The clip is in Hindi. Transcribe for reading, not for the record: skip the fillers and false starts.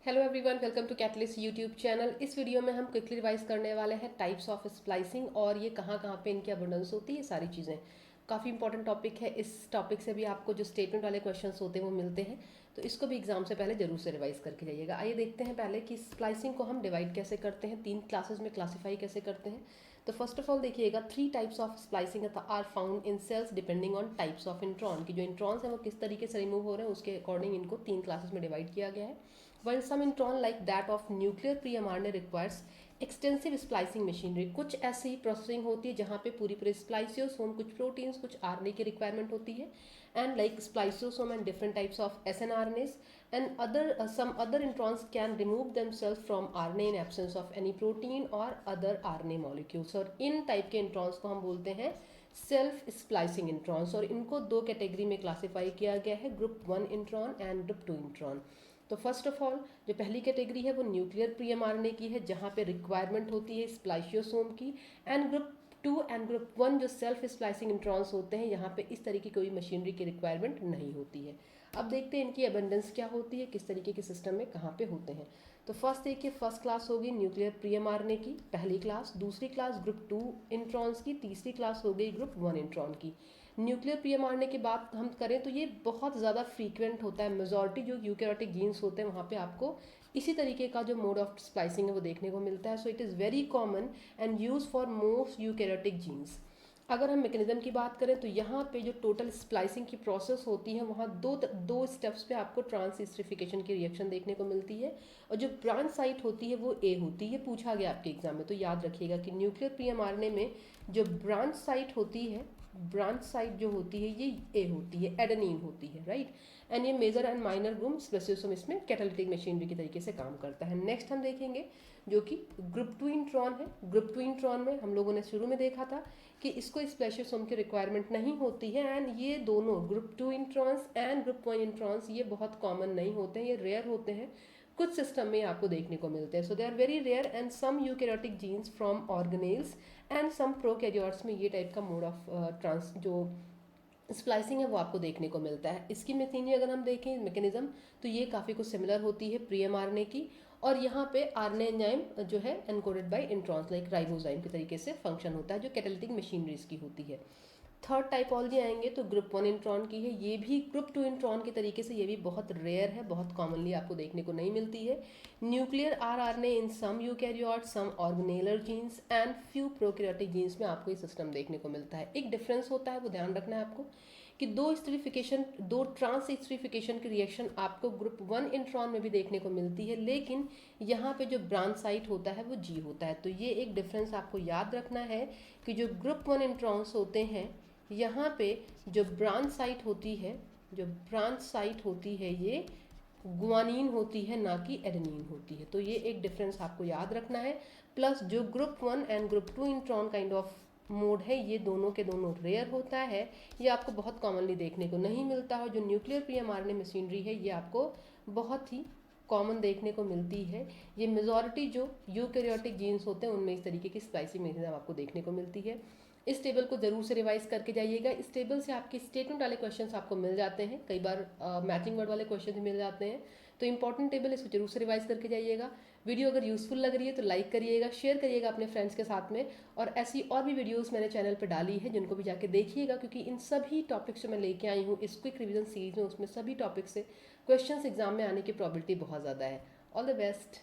Hello everyone, welcome to catalyst YouTube channel. इस वीडियो में हम क्विकली रिवाइज करने वाले हैं टाइप्स ऑफ स्प्लाइसिंग और ये कहाँ कहाँ पे इनकी अबंडेंस होती है, ये सारी चीज़ें। काफ़ी इंपॉर्टेंट टॉपिक है। इस टॉपिक से भी आपको जो स्टेटमेंट वाले क्वेश्चंस होते हैं वो मिलते हैं, तो इसको भी एग्जाम से पहले जरूर से रिवाइज करके जाइएगा। आइए देखते हैं पहले कि स्प्लाइसिंग को हम डिवाइड कैसे करते हैं, 3 क्लासेस में क्लासीफाई कैसे करते हैं। तो फर्स्ट ऑफ ऑल देखिएगा, 3 types of splicing are found in cells depending on types of intron, की जो इंट्रॉन्स हैं वो किस तरीके से रिमूव हो रहे हैं उसके अकॉर्डिंग इनको 3 क्लासेस में डिवाइड किया गया है। While some intron like that of nuclear pre-mRNA requires extensive splicing machinery, कुछ ऐसी प्रोसेसिंग होती है जहाँ पे पूरी पूरी स्प्लाइसियोसोम, कुछ प्रोटीन्स, कुछ आरएनए की रिक्वायरमेंट होती है, and like spliceosome and different types of snRNAs and other some other introns can remove themselves from RNA in absence of any protein और अदर आरएनए मॉलिक्यूल्स। और इन टाइप के इंट्रॉन्स को हम बोलते हैं सेल्फ स्प्लाइसिंग इंट्रॉन्स, और इनको 2 कैटेगरी में क्लासीफाई किया गया है, group 1 intron and group 2 intron. तो फर्स्ट ऑफ ऑल जो पहली कैटेगरी है वो न्यूक्लियर प्री-एमआरएनए की है, जहाँ पे रिक्वायरमेंट होती है स्प्लाइशियोसोम की, एंड ग्रुप 2 एंड ग्रुप 1 जो सेल्फ स्प्लाइसिंग इंट्रॉन्स होते हैं, यहाँ पे इस तरीके की कोई मशीनरी की रिक्वायरमेंट नहीं होती है। अब देखते हैं इनकी अबंडेंस क्या होती है, किस तरीके के सिस्टम में कहाँ पे होते हैं। तो फर्स्ट देखिए, फर्स्ट क्लास होगी न्यूक्लियर प्री-एमआरएनए की, पहली क्लास। दूसरी क्लास ग्रुप 2 इंट्रॉन्स की। तीसरी क्लास हो गई ग्रुप 1 इंट्रॉन की। न्यूक्लियर प्री-एमआरएनए की बात हम करें तो ये बहुत ज़्यादा फ्रीक्वेंट होता है। मेजॉरिटी जो यूकैरियोटिक जीन्स होते हैं वहाँ पे आपको इसी तरीके का जो मोड ऑफ स्प्लाइसिंग है वो देखने को मिलता है। So it is very common and use for most eukaryotic genes. अगर हम मैकेनिज्म की बात करें तो यहाँ पे जो टोटल स्प्लाइसिंग की प्रोसेस होती है वहाँ दो स्टेप्स पे आपको ट्रांसहिस्ट्रिफिकेशन की रिएक्शन देखने को मिलती है, और जो ब्रांच साइट होती है वो ए होती है। पूछा गया आपके एग्जाम में, तो याद रखिएगा कि न्यूक्लियर प्री-एमआरएनए में जो ब्रांच साइट होती है, ब्रांच साइट जो होती है ये ए होती है, एडेनिन होती है, राइट। एंड ये मेजर एंड माइनर ग्रुप स्पेसियोसोम इसमें कैटालिटिक मशीनरी की तरीके से काम करता है। नेक्स्ट हम देखेंगे जो कि ग्रुप 2 इंट्रॉन है। ग्रुप 2 इंट्रॉन में हम लोगों ने शुरू में देखा था कि इसको स्पेसियोसोम की रिक्वायरमेंट नहीं होती है, एंड ये दोनों group 2 introns and group 1 introns ये बहुत कॉमन नहीं होते हैं, ये रेयर होते हैं। कुछ सिस्टम में आपको देखने को मिलते हैं। So they are very rare and some eukaryotic genes from organelles and some prokaryotes में ये टाइप का मोड ऑफ ट्रांस जो स्प्लाइसिंग है वो आपको देखने को मिलता है। इसकी मशीनरी अगर हम देखें मैकेनिज्म तो ये काफ़ी कुछ सिमिलर होती है प्री-एमआरएनए की, और यहाँ पे आरएनए एंजाइम जो है encoded bye introns like ribozyme के तरीके से फंक्शन होता है, जो कैटालिटिक मशीनरीज की होती है। थर्ड टाइपोलॉजी आएंगे तो ग्रुप 1 इंट्रॉन की है। ये भी ग्रुप 2 इंट्रॉन के तरीके से ये भी बहुत रेयर है, बहुत कॉमनली आपको देखने को नहीं मिलती है। Nuclear RNA in some eukaryote, some organellar genes and few prokaryotic genes में आपको ये सिस्टम देखने को मिलता है। एक डिफरेंस होता है, वो ध्यान रखना है आपको, कि दो ट्रांसहिस्ट्रिफिकेशन की रिएक्शन आपको ग्रुप 1 इंट्रॉन में भी देखने को मिलती है, लेकिन यहाँ पे जो ब्रांच साइट होता है वो जी होता है। तो ये एक डिफरेंस आपको याद रखना है कि जो ग्रुप 1 इंट्रॉन्स होते हैं यहाँ पे जो ब्रांच साइट होती है, जो ब्रांच साइट होती है ये गुआनिन होती है, ना कि एडेनिन होती है। तो ये एक डिफरेंस आपको याद रखना है। प्लस जो group 1 and group 2 intron kind of mode है ये दोनों के दोनों रेयर होता है, ये आपको बहुत कॉमनली देखने को नहीं मिलता है। जो न्यूक्लियर प्री-एमआरएनए मशीनरी है ये आपको बहुत ही कॉमन देखने को मिलती है। ये मेजॉरिटी जो यूकैरियोटिक जीन्स होते हैं उनमें इस तरीके की स्प्लाइसिंग मैकेनिज्म आपको देखने को मिलती है। इस टेबल को जरूर से रिवाइज करके जाइएगा। इस टेबल से आपके स्टेटमेंट वाले क्वेश्चंस आपको मिल जाते हैं, कई बार मैचिंग वर्ड वाले क्वेश्चन भी मिल जाते हैं। तो इंपॉर्टेंट टेबल, इसको जरूर से रिवाइज करके जाइएगा। वीडियो अगर यूजफुल लग रही है तो लाइक करिएगा, शेयर करिएगा अपने फ्रेंड्स के साथ में, और ऐसी और भी वीडियोस मैंने चैनल पर डाली है जिनको भी जाके देखिएगा, क्योंकि इन सभी टॉपिक्स जो मैं लेके आई हूँ इस क्विक रिवीजन सीरीज में, उसमें सभी टॉपिक से क्वेश्चंस एग्जाम में आने की प्रोबेबिलिटी बहुत ज़्यादा है। All the best.